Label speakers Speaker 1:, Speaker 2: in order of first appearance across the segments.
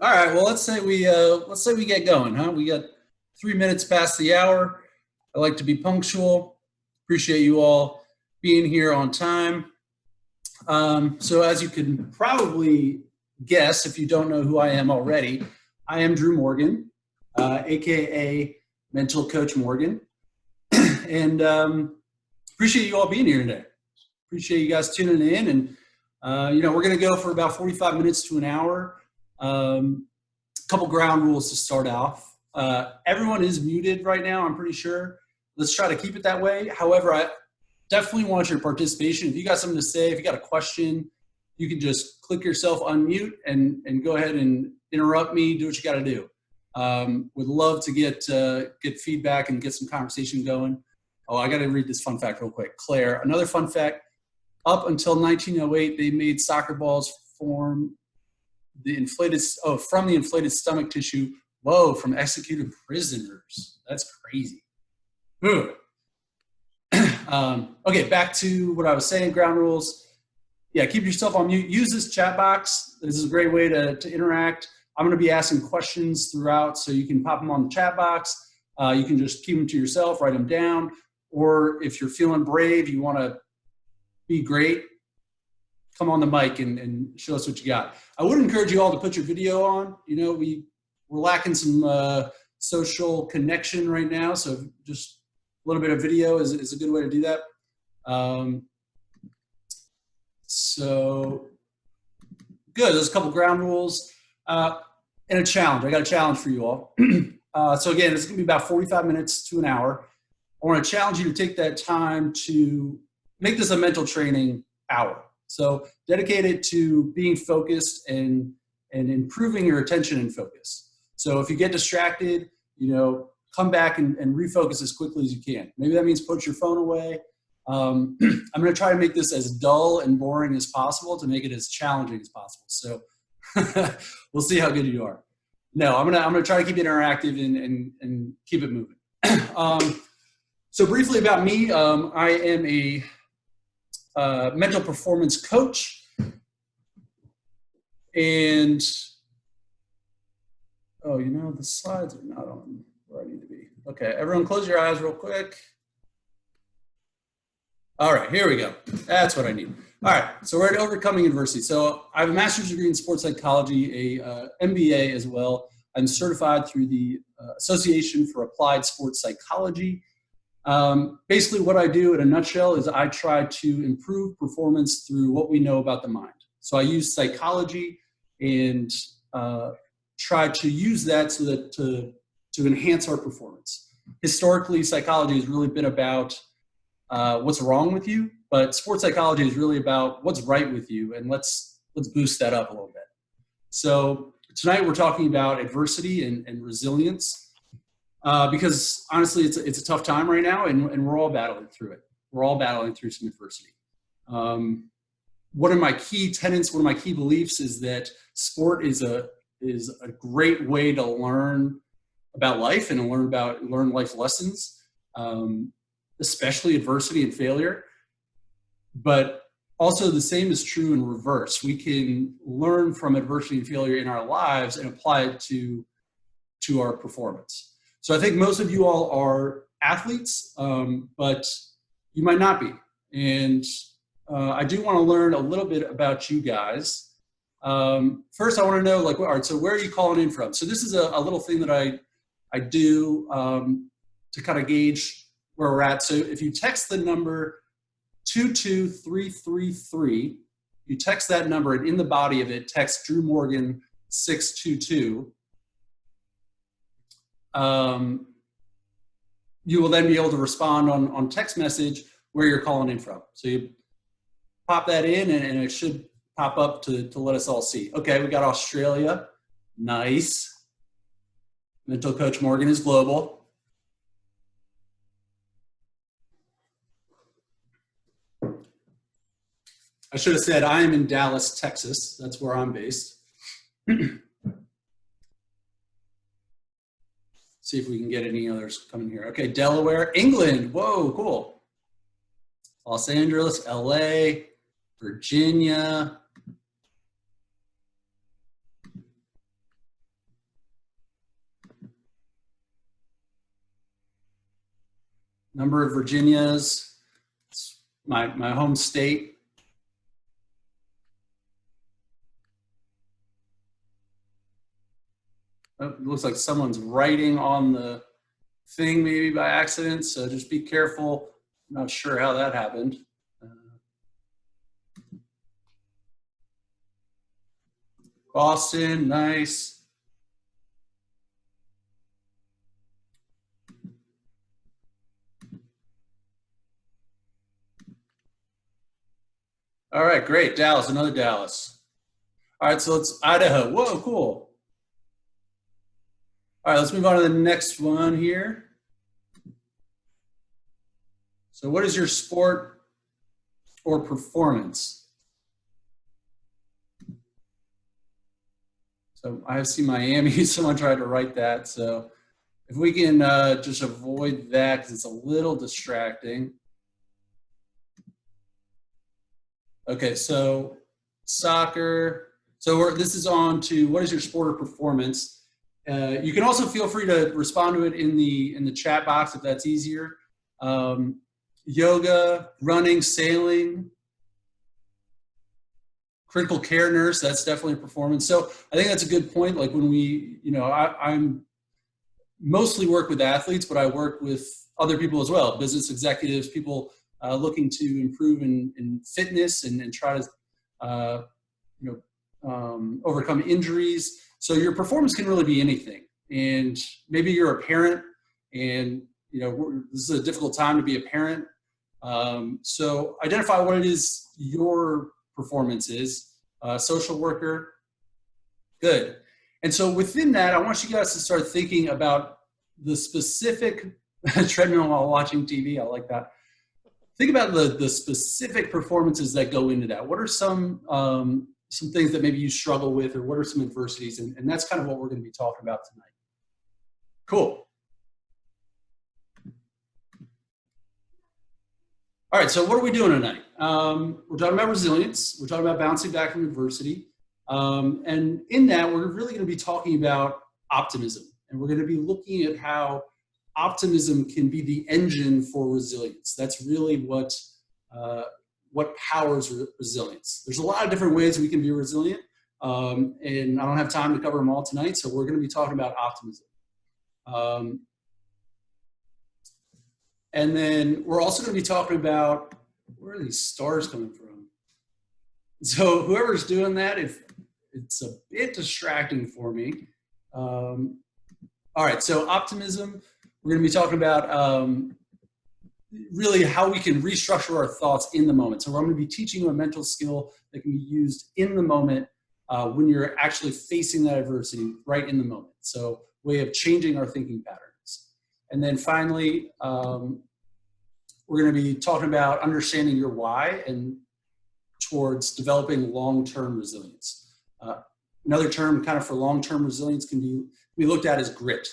Speaker 1: All right. Well, let's say we get going, huh? We got 3 minutes past the hour. I like to be punctual. Appreciate you all being here on time. So as you can probably guess, if you don't know who I am already, I am Drew Morgan, aka Mental Coach Morgan, and appreciate you all being here today. Appreciate you guys tuning in, and we're going to go for about 45 minutes to an hour. A couple ground rules to start off. Everyone is muted right now, I'm pretty sure. Let's try to keep it that way. However, I definitely want your participation. If you got something to say, if you got a question, you can just click yourself unmute and go ahead and interrupt me, do what you got to do. Would love to get feedback and get some conversation going. Oh, I got to read this fun fact real quick. Claire, another fun fact, up until 1908, they made soccer balls from the inflated stomach tissue. Whoa, from executed prisoners. That's crazy. Okay, back to what I was saying, ground rules. Yeah, keep yourself on mute. Use this chat box. This is a great way to interact. I'm going to be asking questions throughout, so you can pop them on the chat box. You can just keep them to yourself, write them down. Or if you're feeling brave, you want to be great, come on the mic and show us what you got. I would encourage you all to put your video on. You know, we're lacking some social connection right now, so just a little bit of video is a good way to do that. So good, there's a couple ground rules and a challenge. I got a challenge for you all. So again, it's gonna be about 45 minutes to an hour. I wanna challenge you to take that time to make this a mental training hour. So dedicate it to being focused and improving your attention and focus. So if you get distracted, come back and refocus as quickly as you can. Maybe that means put your phone away. I'm going to try to make this as dull and boring as possible to make it as challenging as possible. So we'll see how good you are. No, I'm going to try to keep it interactive and keep it moving. So briefly about me, I am a mental performance coach, and the slides are not on where I need to be. Okay, everyone close your eyes real quick. All right, here we go. That's what I need. All right, so we're at overcoming adversity. So I have a master's degree in sports psychology, a MBA as well. I'm certified through the Association for Applied Sports Psychology. Basically what I do in a nutshell is I try to improve performance through what we know about the mind. So I use psychology and try to use that so that to enhance our performance. Historically, psychology has really been about what's wrong with you, but sports psychology is really about what's right with you, and let's boost that up a little bit. So tonight we're talking about adversity and resilience. Because honestly, it's a tough time right now, and we're all battling through it. We're all battling through some adversity. One of my key tenets, one of my key beliefs is that sport is a great way to learn about life and to learn life lessons, especially adversity and failure. But also the same is true in reverse. We can learn from adversity and failure in our lives and apply it to our performance. So I think most of you all are athletes, but you might not be. And I do want to learn a little bit about you guys. First, I want to know, all right, so where are you calling in from? So this is a little thing that I do to kind of gauge where we're at. So if you text the number 22333, you text that number, and in the body of it, text Drew Morgan 622. You will then be able to respond on text message where you're calling in from. So you pop that in, and it should pop up to let us all see. Okay, we got Australia. Nice. Mental Coach Morgan is global. I should have said I am in Dallas, Texas. That's where I'm based. See if we can get any others coming here. Okay, Delaware, England. Whoa, cool. Los Angeles, LA, Virginia. number of Virginias. It's my home state. Oh, it looks like someone's writing on the thing maybe by accident, so just be careful. I'm not sure how that happened. Boston, nice. All right, great. Dallas, another Dallas. All right, so it's Idaho. Whoa, cool. All right, let's move on to the next one here. So what is your sport or performance? So I see Miami, someone tried to write that. So if we can just avoid that because it's a little distracting. Okay, so soccer. So this is on to what is your sport or performance? You can also feel free to respond to it in the chat box if that's easier. Yoga, running, sailing, critical care nurse, that's definitely a performance. So I think that's a good point. Like when we, I'm mostly work with athletes, but I work with other people as well, business executives, people looking to improve in fitness and try to, overcome injuries. So your performance can really be anything. And maybe you're a parent and, this is a difficult time to be a parent. So identify what it is your performance is. Social worker, good. And so within that, I want you guys to start thinking about the specific treadmill while watching TV. I like that. Think about the specific performances that go into that. What are some things that maybe you struggle with, or what are some adversities? And that's kind of what we're going to be talking about tonight. Cool. All right, so what are we doing tonight? We're talking about resilience. We're talking about bouncing back from adversity. And in that, we're really going to be talking about optimism. And we're going to be looking at how optimism can be the engine for resilience. That's really what powers resilience. There's a lot of different ways we can be resilient. And I don't have time to cover them all tonight, so we're going to be talking about optimism. And then we're also going to be talking about, where are these stars coming from? So whoever's doing that, if it's a bit distracting for me. All right, so optimism, we're going to be talking about really how we can restructure our thoughts in the moment. So I'm going to be teaching you a mental skill that can be used in the moment when you're actually facing that adversity right in the moment. So way of changing our thinking patterns. And then finally, we're going to be talking about understanding your why and towards developing long-term resilience. Another term kind of for long-term resilience can be looked at as grit.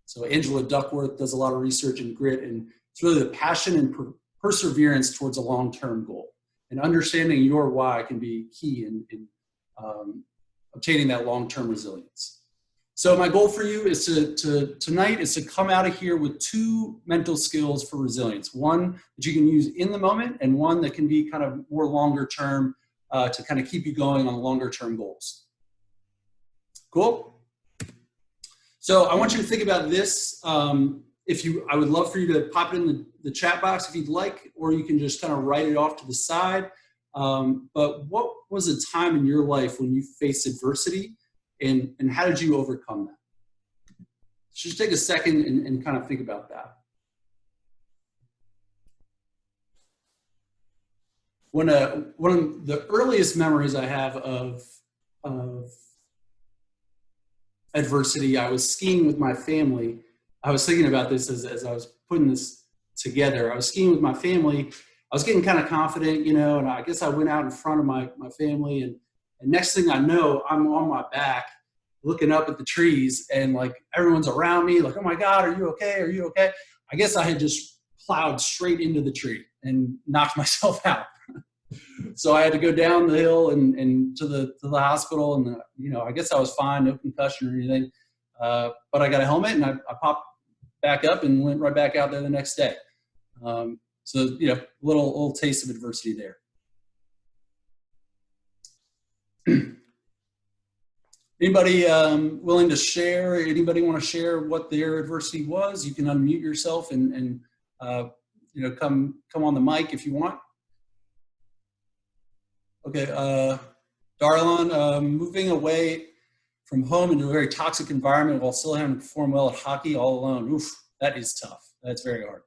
Speaker 1: So Angela Duckworth does a lot of research in grit, and it's really the passion and perseverance towards a long-term goal. And understanding your why can be key in obtaining that long-term resilience. So my goal for you is tonight is to come out of here with 2 mental skills for resilience. One that you can use in the moment, and one that can be kind of more longer term to kind of keep you going on longer term goals. Cool? So I want you to think about this. I would love for you to pop it in the chat box if you'd like, or you can just kind of write it off to the side. But what was a time in your life when you faced adversity? And how did you overcome that? So just take a second and kind of think about that. One of the earliest memories I have of adversity, I was skiing with my family. I was thinking about this as I was putting this together. I was skiing with my family. I was getting kind of confident, and I guess I went out in front of my family, and next thing I know, I'm on my back looking up at the trees, and like everyone's around me, like, oh my God, are you okay? Are you okay? I guess I had just plowed straight into the tree and knocked myself out. So I had to go down the hill and to the hospital, and I guess I was fine, no concussion or anything. But I got a helmet, and I popped back up and went right back out there the next day. So, you know, little taste of adversity there. Anybody willing to share? Anybody want to share what their adversity was? You can unmute yourself and you know, come on the mic if you want. Okay, Darlon, moving away from home into a very toxic environment while still having to perform well at hockey all alone. Oof, that is tough. That's very hard.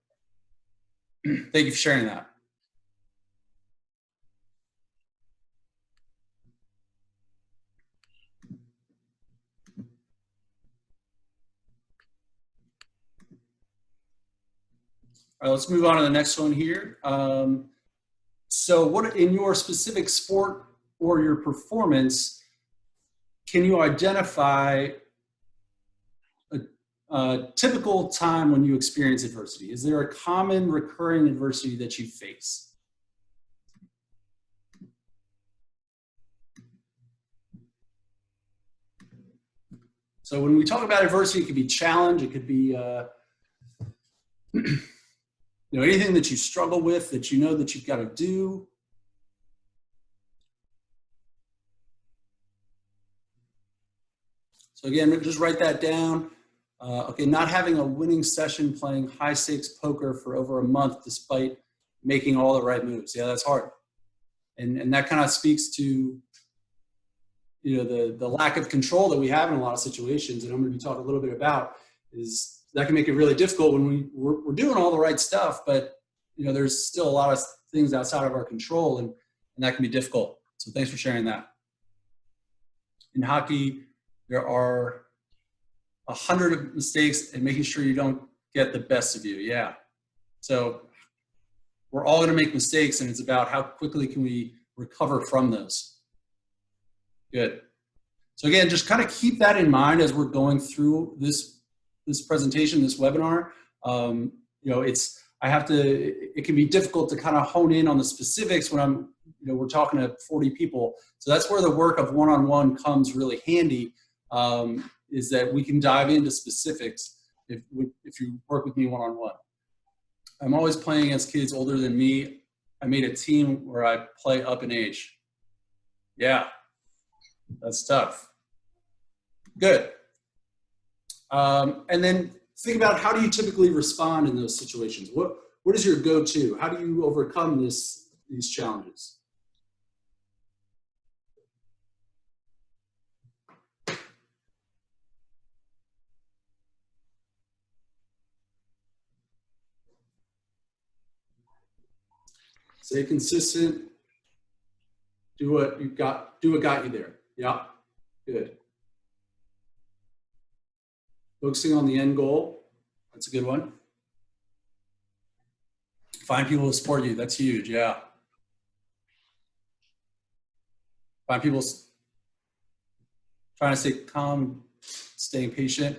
Speaker 1: Thank you for sharing that. All right, let's move on to the next one here. So what in your specific sport or your performance, can you identify a typical time when you experience adversity? Is there a common recurring adversity that you face? So when we talk about adversity, it could be challenge, it could be you know, anything that you struggle with that you know that you've got to do. So again, just write that down. Okay, not having a winning session playing high stakes poker for over a month despite making all the right moves. Yeah, that's hard. And that kind of speaks to, you know, the lack of control that we have in a lot of situations. And I'm going to be talking a little bit about is that can make it really difficult when we're doing all the right stuff, but you know, there's still a lot of things outside of our control, and that can be difficult. So thanks for sharing that. In hockey, there are 100 mistakes, and making sure you don't get the best of you. Yeah. So we're all going to make mistakes, and it's about how quickly can we recover from those. Good. So again, just kind of keep that in mind as we're going through this presentation, this webinar. You know, it can be difficult to kind of hone in on the specifics when we're talking to 40 people. So that's where the work of one-on-one comes really handy, is that we can dive into specifics if you work with me one-on-one. I'm always playing against kids older than me. I made a team where I play up in age. Yeah, that's tough. Good. And then think about, how do you typically respond in those situations? What is your go-to? How do you overcome these challenges? Stay consistent. Do what got you there. Yeah, good. Focusing on the end goal. That's a good one. Find people to support you. That's huge. Yeah. Find people trying to stay calm, staying patient.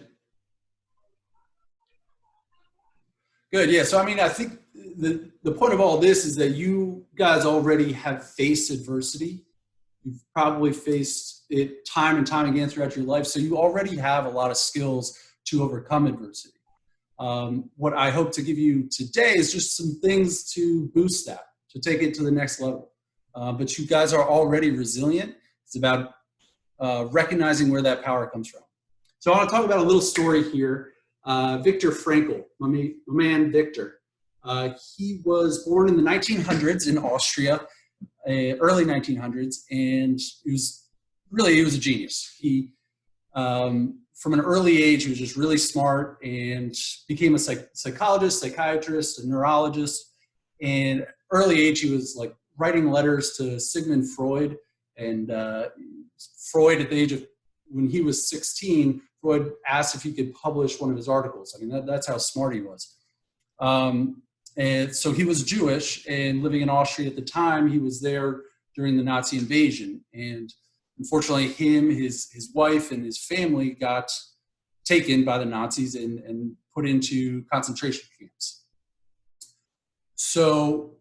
Speaker 1: Good. Yeah. So, I mean, I think the point of all this is that you guys already have faced adversity. You've probably faced it time and time again throughout your life. So you already have a lot of skills to overcome adversity. What I hope to give you today is just some things to boost that, to take it to the next level. But you guys are already resilient. It's about recognizing where that power comes from. So I want to talk about a little story here. Viktor Frankl, my man Viktor. He was born in the 1900s in Austria, early 1900s, and he was a genius. He, from an early age, he was just really smart and became a psychologist, psychiatrist, a neurologist. And early age, he was like writing letters to Sigmund Freud. And Freud, at the age of, when he was 16, Freud asked if he could publish one of his articles. I mean, that's how smart he was. And so he was Jewish and living in Austria at the time. He was there during the Nazi invasion. And unfortunately, his wife, and his family got taken by the Nazis and put into concentration camps. So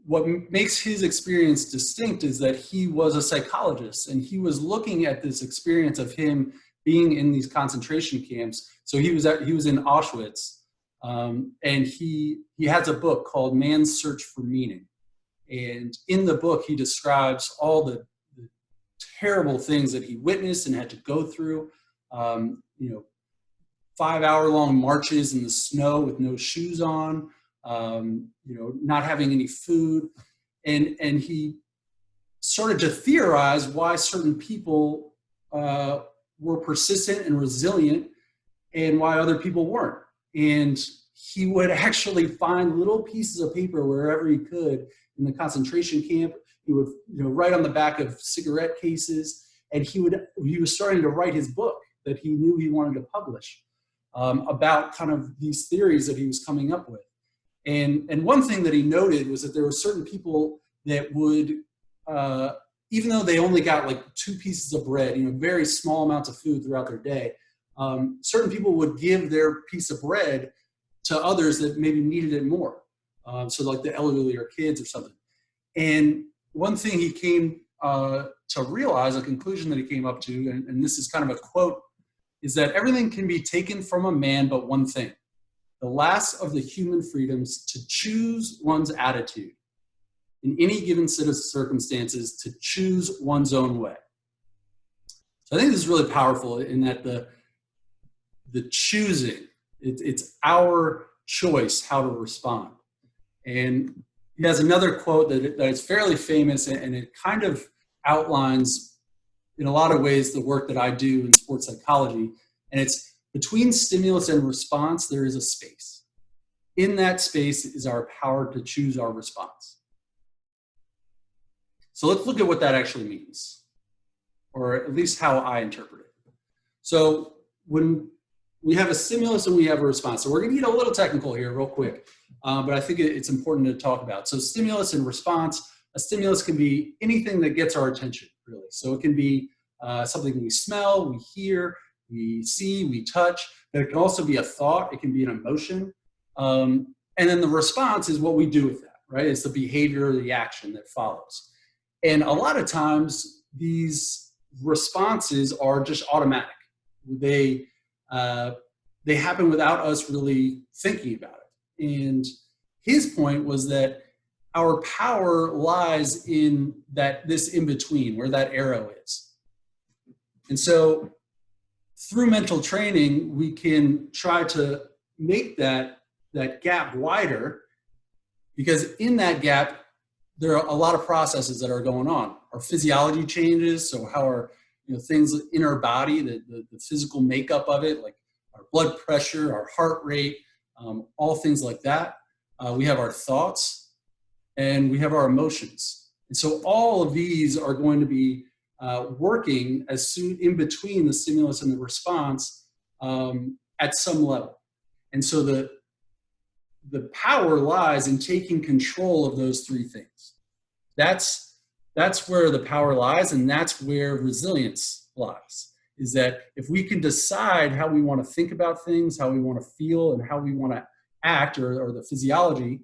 Speaker 1: what makes his experience distinct is that he was a psychologist, and he was looking at this experience of him being in these concentration camps. So he was in Auschwitz, And he has a book called Man's Search for Meaning. And in the book, he describes all the terrible things that he witnessed and had to go through. 5-hour-long marches in the snow with no shoes on, not having any food. And he started to theorize why certain people were persistent and resilient and why other people weren't. And he would actually find little pieces of paper wherever he could in the concentration camp. He would write on the back of cigarette cases, and he was starting to write his book that he knew he wanted to publish about kind of these theories that he was coming up with. And one thing that he noted was that there were certain people that would, even though they only got like 2 pieces of bread, very small amounts of food throughout their day, certain people would give their piece of bread to others that maybe needed it more. So like the elderly or kids or something. And one thing he came to realize, a conclusion that he came up to, and this is kind of a quote, is that everything can be taken from a man but one thing: the last of the human freedoms to choose one's attitude in any given set of circumstances, to choose one's own way. So I think this is really powerful in that the choosing, it's our choice how to respond. And he has another quote that is fairly famous, and it kind of outlines in a lot of ways the work that I do in sports psychology. And it's, between stimulus and response, there is a space. In that space is our power to choose our response. So let's look at what that actually means, or at least how I interpret it. So when we have a stimulus and we have a response, so we're going to get a little technical here real quick, but I think it's important to talk about. So stimulus and response, a stimulus can be anything that gets our attention, really. So it can be something we smell, we hear, we see, we touch, but it can also be a thought, it can be an emotion. And then the response is what we do with that, right? It's the behavior or the action that follows. And a lot of times these responses are just automatic. They happen without us really thinking about it. And his point was that our power lies in this in-between, where that arrow is. And so through mental training, we can try to make that gap wider, because in that gap, there are a lot of processes that are going on. Our physiology changes, so how our things in our body, the physical makeup of it, like our blood pressure, our heart rate, all things like that. We have our thoughts, and we have our emotions. And so all of these are going to be working as soon in between the stimulus and the response at some level. And so the power lies in taking control of those 3 things. That's where the power lies, and that's where resilience lies, is that if we can decide how we want to think about things, how we want to feel, and how we want to act, or the physiology,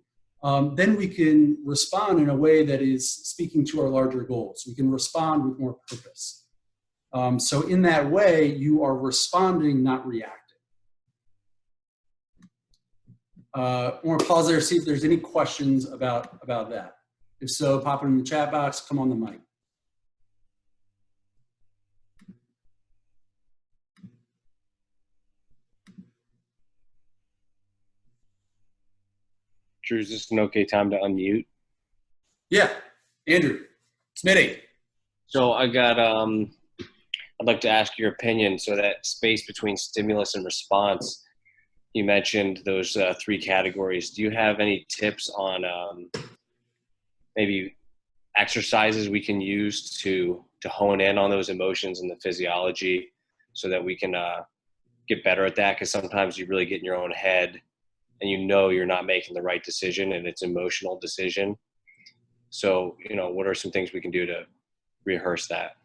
Speaker 1: then we can respond in a way that is speaking to our larger goals. We can respond with more purpose. So in that way, you are responding, not reacting. I want to pause there, see if there's any questions about that. If so, pop it in the chat box, come on the mic.
Speaker 2: Drew, is this an okay time to unmute?
Speaker 1: Yeah, Andrew, Smitty.
Speaker 2: So I got, I'd like to ask your opinion. So that space between stimulus and response, you mentioned those 3 categories. Do you have any tips on maybe exercises we can use to hone in on those emotions and the physiology so that we can get better at that? Because sometimes you really get in your own head and you're not making the right decision, and it's an emotional decision. So, what are some things we can do to rehearse that?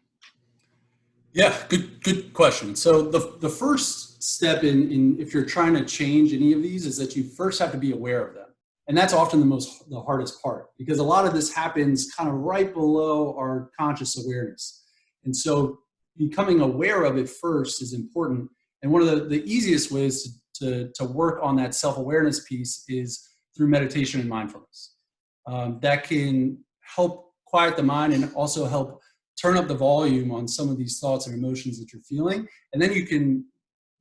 Speaker 1: Yeah, good question. So the first step in if you're trying to change any of these is that you first have to be aware of them. And that's often the hardest part, because a lot of this happens kind of right below our conscious awareness. And so becoming aware of it first is important. And one of the easiest ways to work on that self-awareness piece is through meditation and mindfulness. That can help quiet the mind and also help turn up the volume on some of these thoughts and emotions that you're feeling, and then you can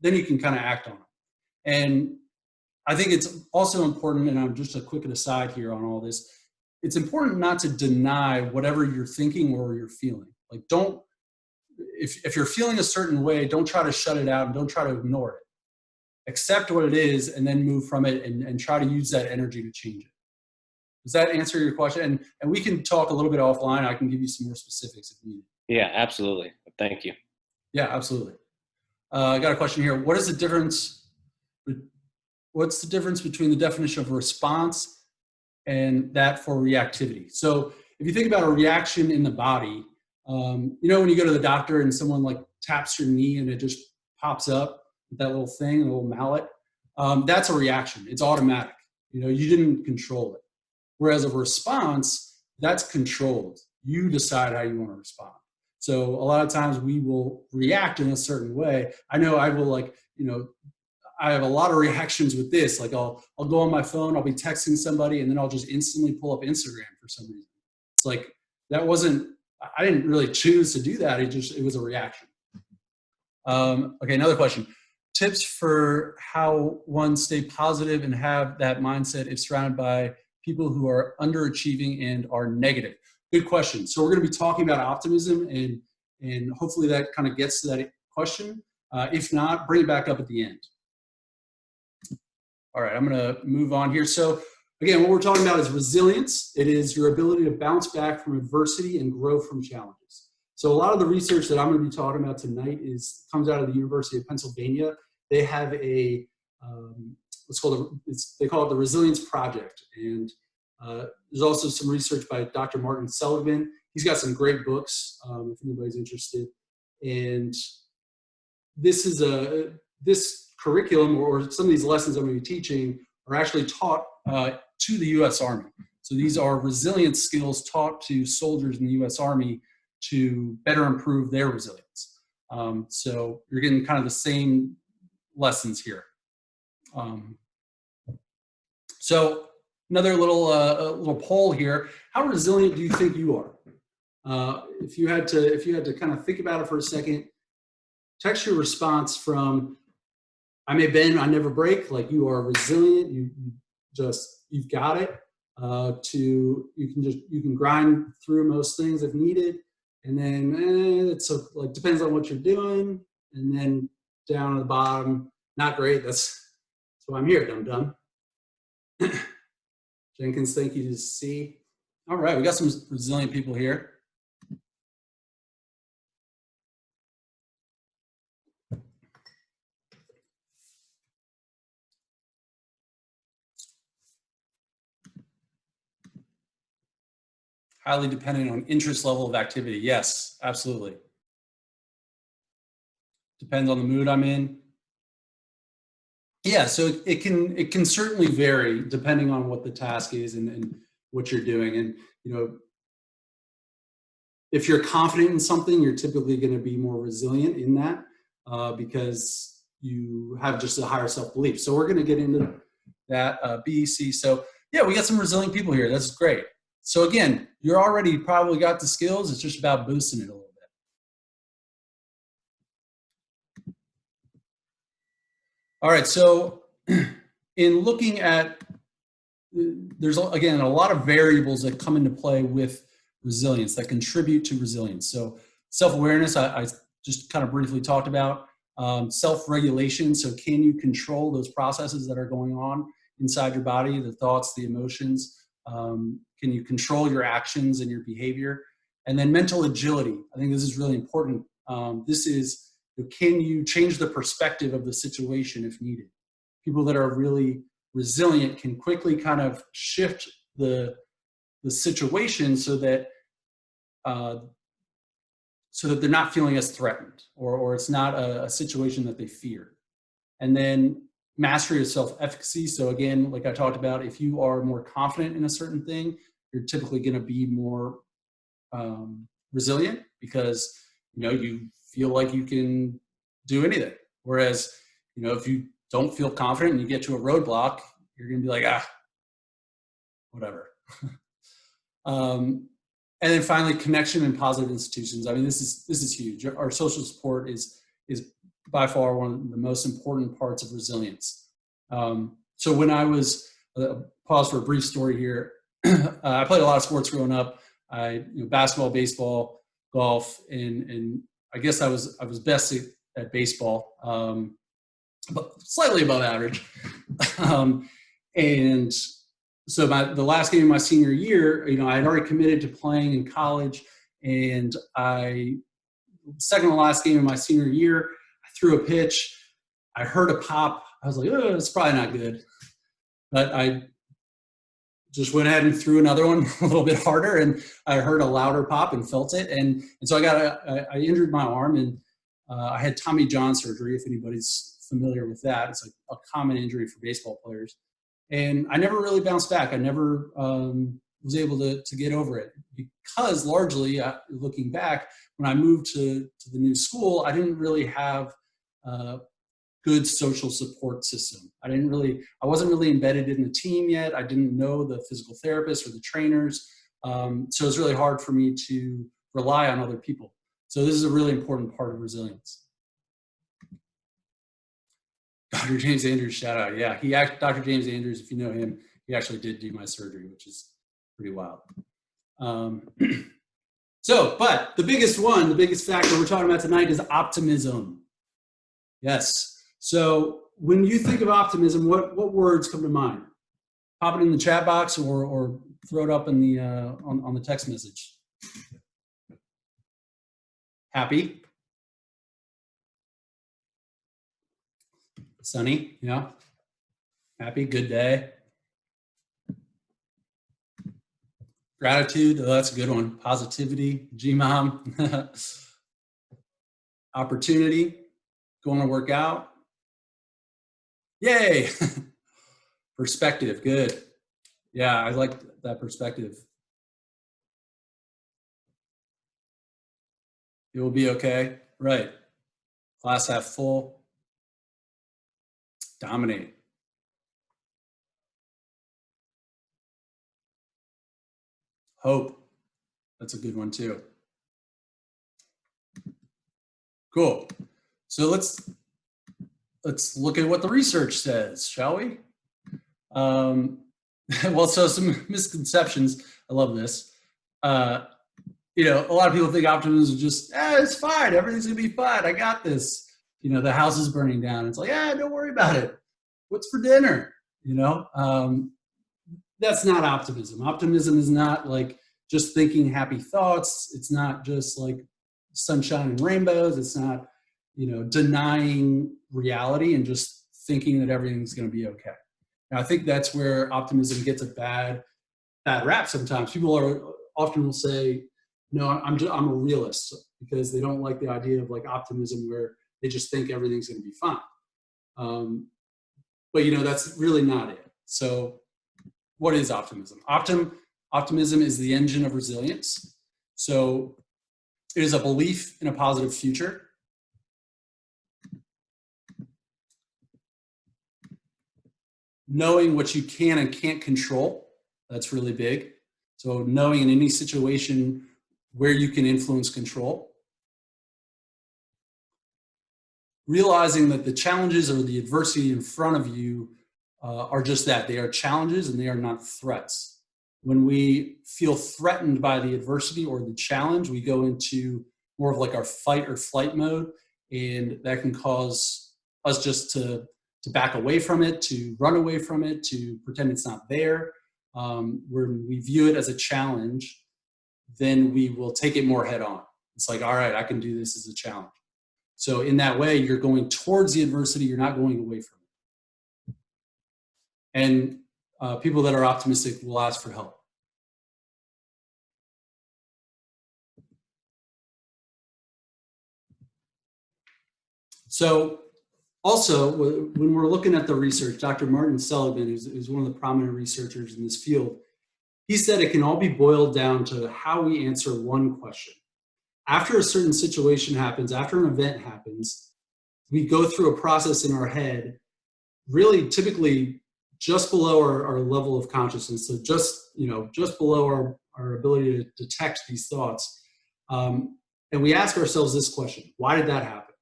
Speaker 1: kind of act on it. And I think it's also important, and I'm just a quick aside here on all this, it's important not to deny whatever you're thinking or you're feeling. Like, if you're feeling a certain way, don't try to shut it out and don't try to ignore it. Accept what it is and then move from it and try to use that energy to change it. Does that answer your question? And we can talk a little bit offline. I can give you some more specifics if needed.
Speaker 2: Yeah, absolutely. Thank you.
Speaker 1: Yeah, absolutely. I got a question here. What's the difference between the definition of response and that for reactivity? So if you think about a reaction in the body, when you go to the doctor and someone like taps your knee and it just pops up with that little thing, a little mallet, that's a reaction. It's automatic. You didn't control it. Whereas a response, that's controlled. You decide how you want to respond. So a lot of times we will react in a certain way. I know I will I have a lot of reactions with this. Like I'll go on my phone, I'll be texting somebody, and then I'll just instantly pull up Instagram for some reason. It's like, I didn't really choose to do that. It was a reaction. Okay, another question. Tips for how one stay positive and have that mindset if surrounded by people who are underachieving and are negative? Good question. So we're going to be talking about optimism, and hopefully that kind of gets to that question. If not, bring it back up at the end. All right, I'm going to move on here. So again, what we're talking about is resilience. It is your ability to bounce back from adversity and grow from challenges. So a lot of the research that I'm going to be talking about tonight comes out of the University of Pennsylvania. They have they call it the Resilience Project. And there's also some research by Dr. Martin Seligman. He's got some great books if anybody's interested. And this curriculum or some of these lessons I'm going to be teaching are actually taught to the U.S. Army. So these are resilience skills taught to soldiers in the U.S. Army to better improve their resilience. So you're getting kind of the same lessons here. So another little poll here. How resilient do you think you are? If you had to kind of think about it for a second, text your response from I may bend, I never break, like you are resilient, you've got it, to you can grind through most things if needed, and then depends on what you're doing, and then down at the bottom, not great, that's why I'm here, dum-dum. Jenkins, thank you to C. All right, we got some resilient people here. Highly dependent on interest level of activity. Yes, absolutely. Depends on the mood I'm in. Yeah, so it can certainly vary depending on what the task is and what you're doing. And if you're confident in something, you're typically going to be more resilient in that because you have just a higher self-belief. So we're going to get into that BEC. So yeah, we got some resilient people here. That's great. So again, you're already probably got the skills. It's just about boosting it a little bit. All right, so in looking at, there's again a lot of variables that come into play with resilience that contribute to resilience. So self-awareness, I just kind of briefly talked about. Self-regulation, so can you control those processes that are going on inside your body, the thoughts, the emotions? Can you control your actions and your behavior? And then mental agility. I think this is really important. This is, can you change the perspective of the situation if needed? People that are really resilient can quickly kind of shift the situation so that they're not feeling as threatened or it's not a situation that they fear. And then mastery of self-efficacy. So again, like I talked about, if you are more confident in a certain thing, you're typically going to be more resilient because you feel like you can do anything. Whereas if you don't feel confident and you get to a roadblock, you're going to be like, whatever. And then finally, connection and positive institutions. I mean, this is huge. Our social support is by far one of the most important parts of resilience. So when I was, pause for a brief story here. I played a lot of sports growing up. Basketball, baseball, golf, and I guess I was best at baseball, but slightly above average. And so the last game of my senior year, I had already committed to playing in college, and second to last game of my senior year, I threw a pitch. I heard a pop. I was like, oh, it's probably not good. But I just went ahead and threw another one a little bit harder, and I heard a louder pop and felt it. And so I injured my arm, and I had Tommy John surgery, if anybody's familiar with that. It's like a common injury for baseball players. And I never really bounced back. I never was able to get over it because largely, looking back, when I moved to the new school, I didn't really have a good social support system. I wasn't really embedded in the team yet. I didn't know the physical therapists or the trainers. So it was really hard for me to rely on other people. So this is a really important part of resilience. Dr. James Andrews, shout out. Yeah, Dr. James Andrews, if you know him, he actually did do my surgery, which is pretty wild. But the biggest factor we're talking about tonight is optimism. Yes. So when you think of optimism, what words come to mind? Pop it in the chat box or throw it up in the on the text message. Happy. Sunny, yeah. Happy, good day. Gratitude, that's a good one. Positivity, G-Mom. Opportunity, going to work out. Yay. Perspective, good. Yeah, I like that perspective. It will be okay, right. Glass half full. Dominate. Hope. That's a good one too. Cool. So let's look at what the research says, shall we? Well, so some misconceptions. I love this. A lot of people think optimism is just, it's fine. Everything's gonna be fine. I got this. The house is burning down. It's like, don't worry about it. What's for dinner? That's not optimism. Optimism is not like just thinking happy thoughts. It's not just like sunshine and rainbows. It's not, denying reality and just thinking that everything's going to be okay. Now, I think that's where optimism gets a bad rap sometimes. People often will say, no, I'm a realist, because they don't like the idea of like optimism where they just think everything's going to be fine. But that's really not it. So what is optimism? Optimism is the engine of resilience. So it is a belief in a positive future. Knowing what you can and can't control, that's really big. So knowing in any situation where you can influence control. Realizing that the challenges or the adversity in front of you are just that. They are challenges and they are not threats. When we feel threatened by the adversity or the challenge, we go into more of like our fight or flight mode, and that can cause us just to back away from it, to run away from it, to pretend it's not there. When we view it as a challenge, then we will take it more head on. It's like, all right, I can do this as a challenge. So in that way, you're going towards the adversity, you're not going away from it. And people that are optimistic will ask for help. So also, when we're looking at the research, Dr. Martin Seligman, who's one of the prominent researchers in this field, he said it can all be boiled down to how we answer one question. After a certain situation happens, after an event happens, we go through a process in our head really typically just below our level of consciousness. So just below our ability to detect these thoughts. And we ask ourselves this question: why did that happen?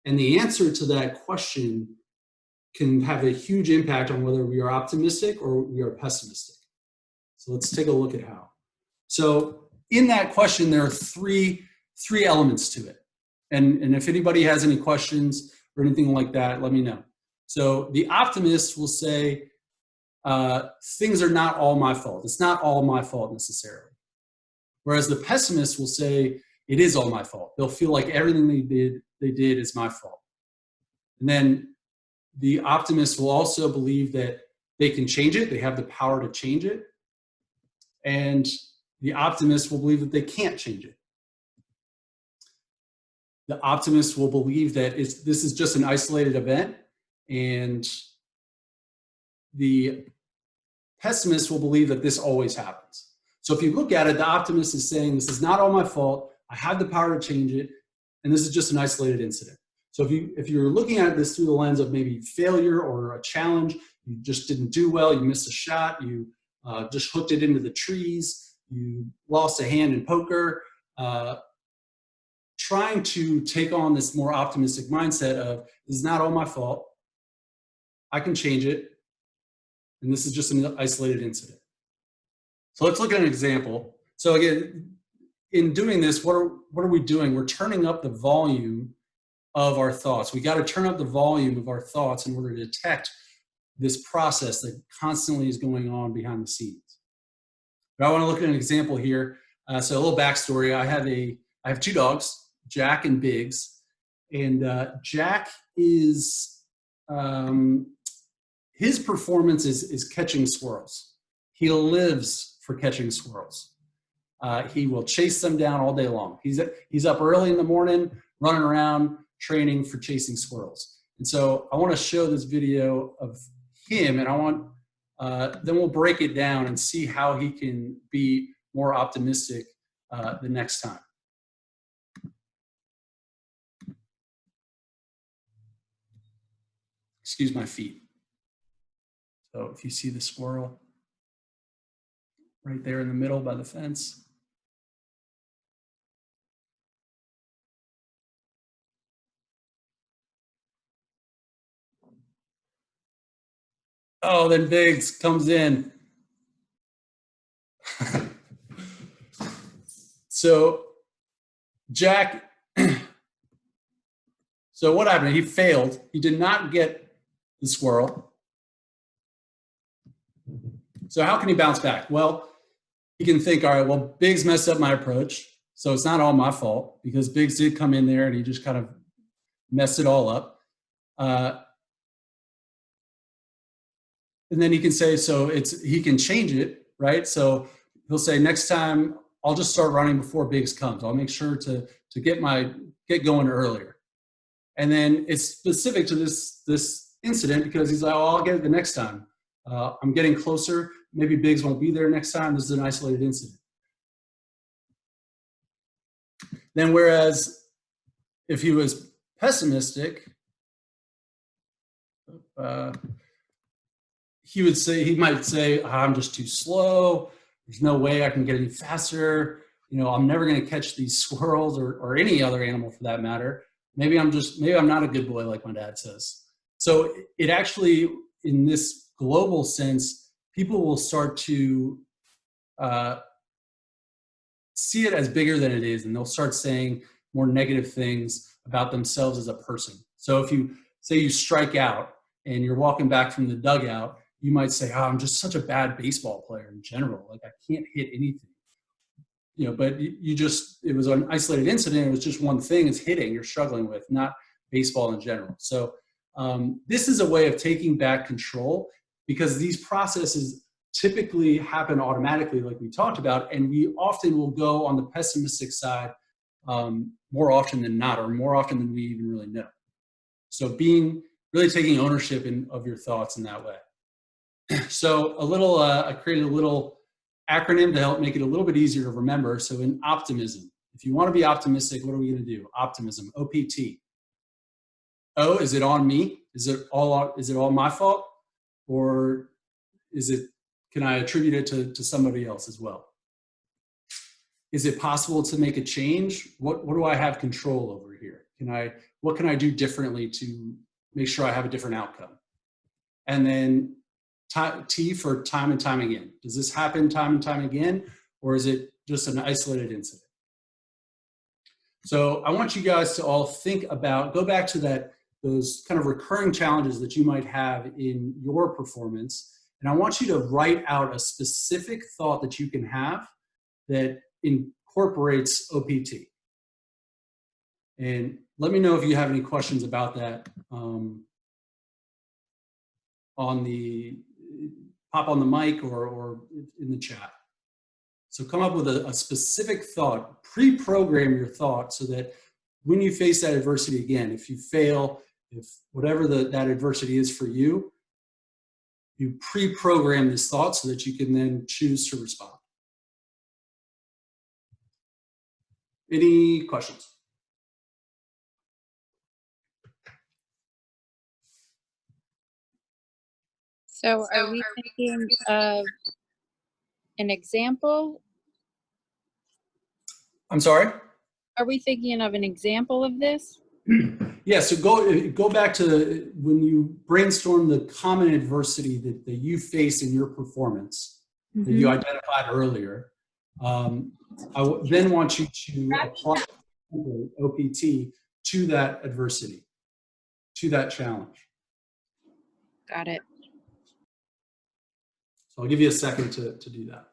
Speaker 1: And the answer to that question can have a huge impact on whether we are optimistic or we are pessimistic. So let's take a look at how. So in that question, there are three elements to it. And if anybody has any questions or anything like that, let me know. So the optimist will say, things are not all my fault. It's not all my fault necessarily. Whereas the pessimist will say, it is all my fault. They'll feel like everything they did is my fault. And then the optimist will also believe that they can change it. They have the power to change it. And the optimist will believe that they can't change it. The optimist will believe that this is just an isolated event, and the pessimist will believe that this always happens. So if you look at it, the optimist is saying, this is not all my fault. I have the power to change it, and this is just an isolated incident. So if you're looking at this through the lens of maybe failure or a challenge, you just didn't do well, you missed a shot, you just hooked it into the trees, you lost a hand in poker, trying to take on this more optimistic mindset of, this is not all my fault, I can change it, and this is just an isolated incident. So let's look at an example. So again, in doing this, what are we doing? We're turning up the volume of our thoughts. We got to turn up the volume of our thoughts in order to detect this process that constantly is going on behind the scenes. But I want to look at an example here. So a little backstory. I have two dogs, Jack and Biggs, and Jack is his performance is catching squirrels. He lives for catching squirrels. He will chase them down all day long. He's up early in the morning, running around, training for chasing squirrels. And so I want to show this video of him, and I want then we'll break it down and see how he can be more optimistic the next time. Excuse my feet. So if you see the squirrel right there in the middle by the fence. Oh, then Biggs comes in. So Jack, so what happened? He failed. He did not get the squirrel. So how can he bounce back? Well, he can think, all right, well, Biggs messed up my approach, so it's not all my fault, because Biggs did come in there and he just kind of messed it all up. And then he can say, he can change it, right? So he'll say, next time I'll just start running before Biggs comes. I'll make sure to get going earlier. And then it's specific to this incident, because he's like, oh, I'll get it the next time. I'm getting closer. Maybe Biggs won't be there next time. This is an isolated incident. Then whereas if he was pessimistic, he might say, I'm just too slow. There's no way I can get any faster. I'm never going to catch these squirrels or any other animal for that matter. Maybe I'm not a good boy, like my dad says. So it actually, in this global sense, people will start to see it as bigger than it is, and they'll start saying more negative things about themselves as a person. So if you say you strike out and you're walking back from the dugout, you might say, oh, I'm just such a bad baseball player in general. Like, I can't hit anything. But it was an isolated incident. It was just one thing, it's hitting you're struggling with, not baseball in general. So this is a way of taking back control, because these processes typically happen automatically, like we talked about, and we often will go on the pessimistic side more often than not, or more often than we even really know. So really taking ownership of your thoughts in that way. So I created a little acronym to help make it a little bit easier to remember. So in optimism, if you want to be optimistic, what are we going to do? Optimism, OPT. oh, is it on me? Is it all my fault? Or can I attribute it to somebody else as well? Is it possible to make a change? What do I have control over here? What can I do differently to make sure I have a different outcome? And then T for time and time again. Does this happen time and time again, or is it just an isolated incident? So I want you guys to all go back to those kind of recurring challenges that you might have in your performance. And I want you to write out a specific thought that you can have that incorporates OPT. And let me know if you have any questions about that pop on the mic or in the chat. So come up with a specific thought, pre-program your thought so that when you face that adversity again, if you fail, if whatever that adversity is for you, you pre-program this thought so that you can then choose to respond. Any questions?
Speaker 3: So are we thinking of an example?
Speaker 1: I'm sorry?
Speaker 3: Are we thinking of an example of this?
Speaker 1: Yeah, so go back to when you brainstorm the common adversity that you face in your performance that you identified earlier. I then want you to apply OPT to that adversity, to that challenge.
Speaker 3: Got it.
Speaker 1: So I'll give you a second to do that.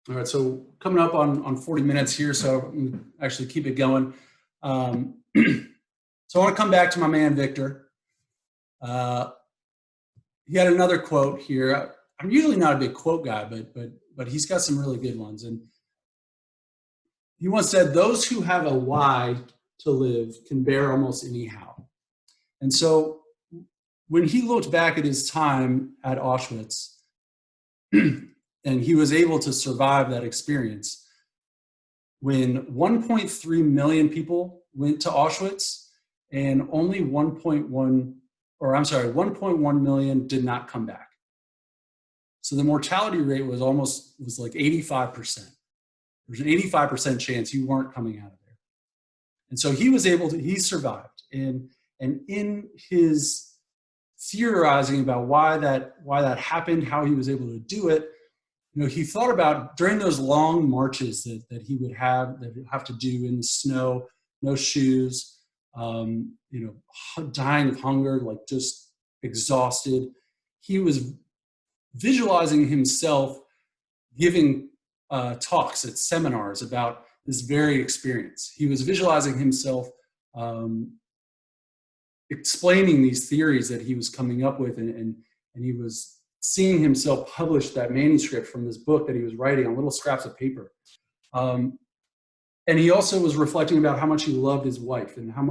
Speaker 1: All right, so coming up on 40 minutes here, so I'm gonna actually keep it going. So I want to come back to my man, Victor. He had another quote here. I'm usually not a big quote guy, but he's got some really good ones. And he once said, "Those who have a why to live can bear almost any how." And so when he looked back at his time at Auschwitz, and he was able to survive that experience, when 1.3 million people went to Auschwitz and only 1.1 million did not come back. So the mortality rate was like 85%. There's an 85% chance you weren't coming out of there. And so he survived. And in his theorizing about why that happened, how he was able to do it, he thought about during those long marches that he would have to do in the snow, no shoes, dying of hunger, like just exhausted. He was visualizing himself giving talks at seminars about this very experience. He was visualizing himself explaining these theories that he was coming up with, and he was seeing himself publish that manuscript from this book that he was writing on little scraps of paper. And he also was reflecting about how much he loved his wife and how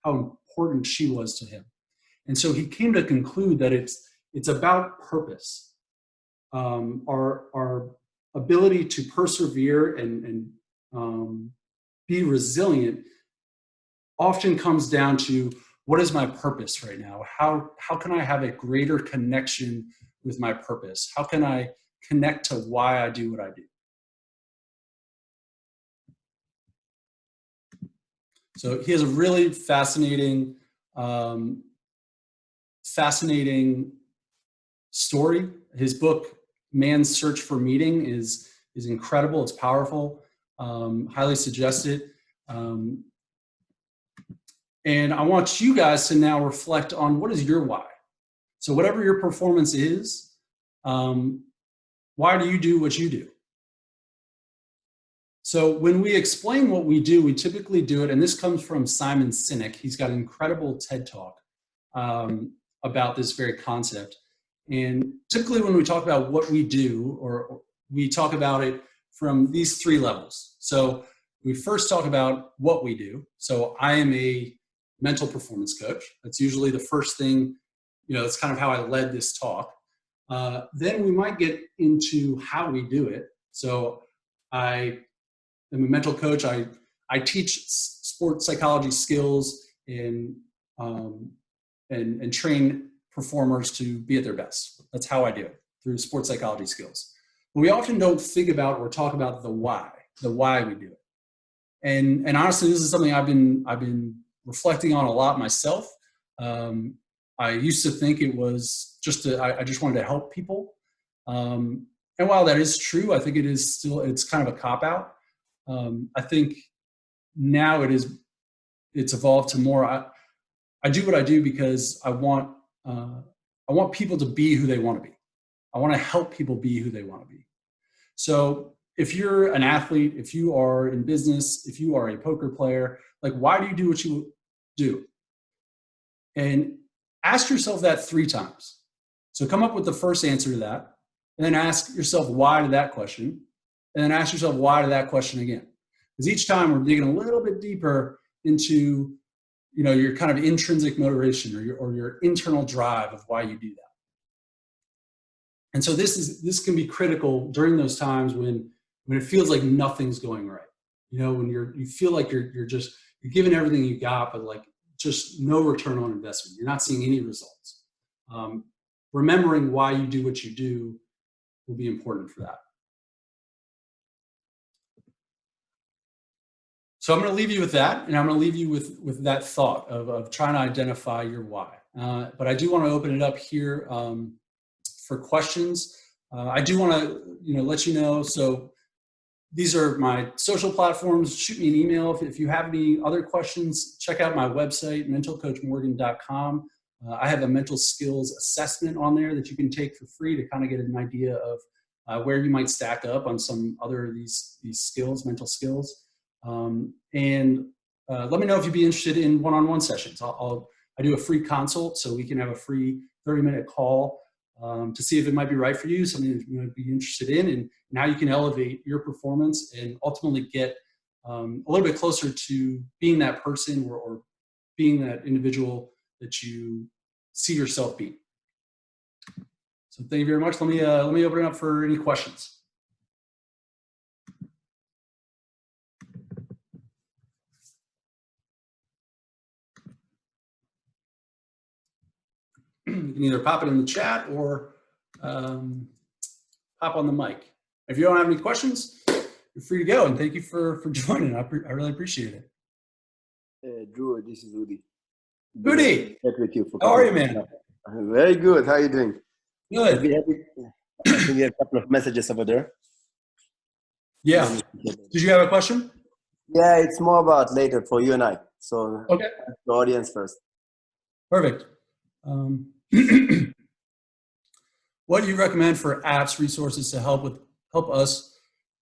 Speaker 1: important she was to him. And so he came to conclude that it's about purpose. Our ability to persevere and be resilient often comes down to, what is my purpose right now? How can I have a greater connection with my purpose? How can I connect to why I do what I do? So he has a really fascinating story. His book, Man's Search for Meaning, is incredible. It's powerful. Highly suggest it. And I want you guys to now reflect on, what is your why? So whatever your performance is, why do you do what you do? So when we explain what we do, we typically do it, and this comes from Simon Sinek. He's got an incredible TED Talk about this very concept. And typically when we talk about what we do, or we talk about it from these three levels. So we first talk about what we do. So I am a mental performance coach. That's usually the first thing that's kind of how I led this talk. Then we might get into how we do it. So I am a mental coach. I teach sports psychology skills and train performers to be at their best. That's how I do it, through sports psychology skills. But we often don't think about or talk about the why we do it. And honestly, this is something I've been reflecting on a lot myself. I used to think it was I just wanted to help people. And while that is true, I think it's kind of a cop-out. I think now it's evolved to more, I do what I do because I want people to be who they want to be. I want to help people be who they want to be. So if you're an athlete, if you are in business, if you are a poker player, like, why do you do what you do? And ask yourself that 3 times. So come up with the first answer to that, and then ask yourself why to that question, and then ask yourself why to that question again. Because each time we're digging a little bit deeper into, your kind of intrinsic motivation or your internal drive of why you do that. And so this can be critical during those times when it feels like nothing's going right. When you feel like you're giving everything you got, but like just no return on investment. You're not seeing any results. Remembering why you do what you do will be important for that. So I'm going to leave you with that, and I'm going to leave you with that thought of trying to identify your why. But I do want to open it up here for questions. I do want to let you know. So these are my social platforms. Shoot me an email if you have any other questions. Check out my website, mentalcoachmorgan.com. I have a mental skills assessment on there that you can take for free to kind of get an idea of where you might stack up on some other of these skills, mental skills. And let me know if you'd be interested in one-on-one sessions. I do a free consult, so we can have a free 30-minute call to see if it might be right for you, something that you might be interested in, and now you can elevate your performance and ultimately get a little bit closer to being that person or being that individual that you see yourself being. So thank you very much. Let me open it up for any questions. You can either pop it in the chat or pop on the mic. If you don't have any questions, you're free to go. And thank you for joining. I really appreciate it.
Speaker 4: Drew, this is Udi.
Speaker 1: Udi,
Speaker 4: With you for
Speaker 1: how are you, man?
Speaker 4: Very good. How are you doing?
Speaker 1: Good.
Speaker 4: I think you have a couple of messages over there.
Speaker 1: Yeah. Did you have a question?
Speaker 4: Yeah, it's more about later for you and I. So
Speaker 1: okay.
Speaker 4: The audience first.
Speaker 1: Perfect. What do you recommend for apps, resources to help us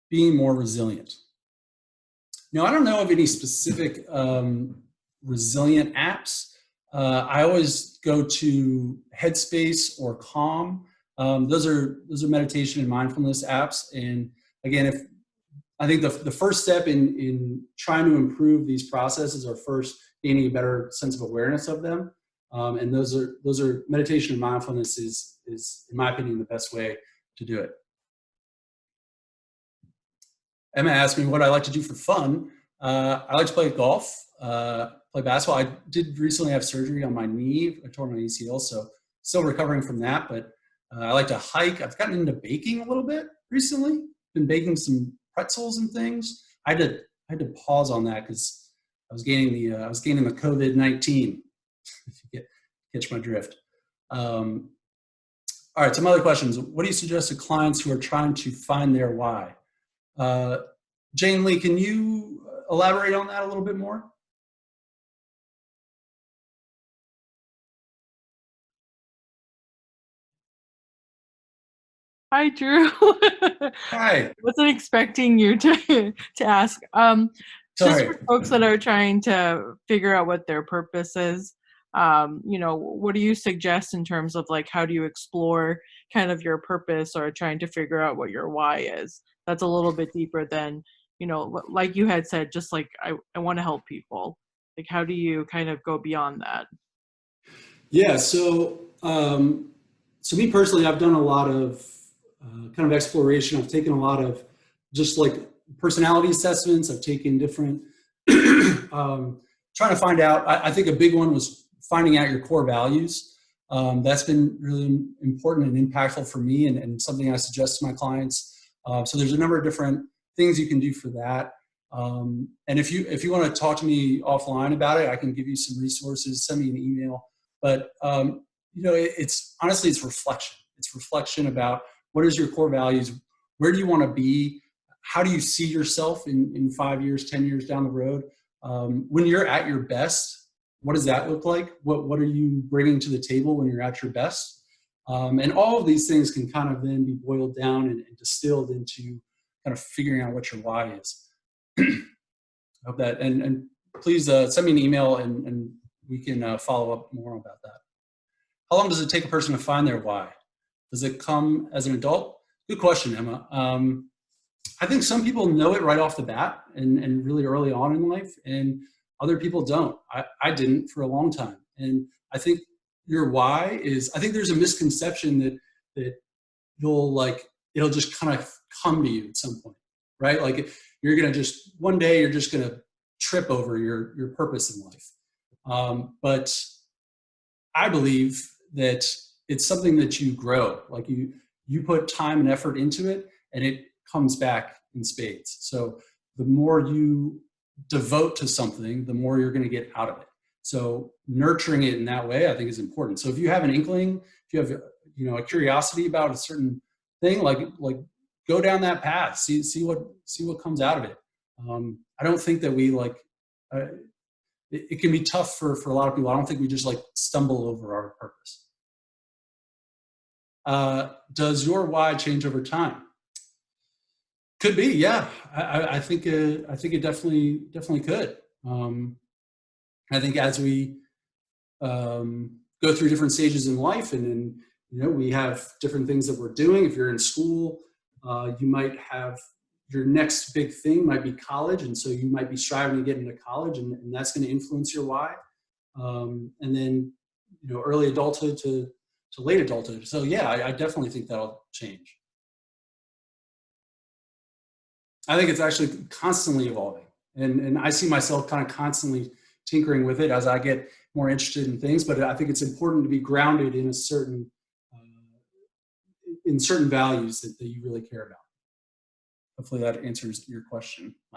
Speaker 1: being more resilient? Now, I don't know of any specific resilient apps. I always go to Headspace or Calm. Those are meditation and mindfulness apps. And again, I think the first step in trying to improve these processes are first gaining a better sense of awareness of them. And those are meditation and mindfulness is in my opinion the best way to do it. Emma asked me what I like to do for fun. I like to play golf, play basketball. I did recently have surgery on my knee. I tore my ACL, so still recovering from that. But I like to hike. I've gotten into baking a little bit recently. Been baking some pretzels and things. I had to pause on that because I was gaining the COVID-19. If you catch my drift. All right, some other questions. What do you suggest to clients who are trying to find their why? Jane Lee, can you elaborate on that a little bit more?
Speaker 5: Hi, Drew.
Speaker 1: Hi.
Speaker 5: Wasn't expecting you to ask. Just
Speaker 1: Sorry.
Speaker 5: for folks that are trying to figure out what their purpose is, what do you suggest in terms of like how do you explore kind of your purpose or trying to figure out what your why is? That's a little bit deeper than, like you had said, just like I want to help people. Like how do you kind of go beyond that?
Speaker 1: Yeah, so So me personally, I've done a lot of kind of exploration. I've taken a lot of just like personality assessments. I've taken different, trying to find out. I think a big one was finding out your core values. That's been really important and impactful for me, and something I suggest to my clients. So there's a number of different things you can do for that. And if you want to talk to me offline about it, I can give you some resources. Send me an email. But it's honestly, it's reflection. It's reflection about what is your core values. Where do you want to be? How do you see yourself in 5 years, 10 years down the road? When you're at your best, what does that look like? What are you bringing to the table when you're at your best? And all of these things can kind of then be boiled down and distilled into kind of figuring out what your why is. I hope that, and please send me an email and we can follow up more about that. How long does it take a person to find their why? Does it come as an adult? Good question, Emma. I think some people know it right off the bat and really early on in life, and other people don't. I didn't for a long time. And I think your why is, I think there's a misconception that it'll just kind of come to you at some point, right? Like you're going to just, one day you're just going to trip over your purpose in life. But I believe that it's something that you grow. Like you put time and effort into it, and it comes back in spades. So the more you devote to something, the more you're going to get out of it. So nurturing it in that way, I think, is important. So if you have an inkling, if you have a curiosity about a certain thing, like go down that path, see what comes out of it. I don't think that we it can be tough for a lot of people. I don't think we just stumble over our purpose. Does your why change over time? Could be, yeah. I think it definitely could. I think as we go through different stages in life, and we have different things that we're doing. If you're in school, you might have your next big thing might be college, and so you might be striving to get into college, and that's going to influence your why. And then early adulthood to late adulthood. So yeah, I definitely think that'll change. I think it's actually constantly evolving, and I see myself kind of constantly tinkering with it as I get more interested in things. But I think it's important to be grounded in certain values that you really care about. Hopefully that answers your question, Mike.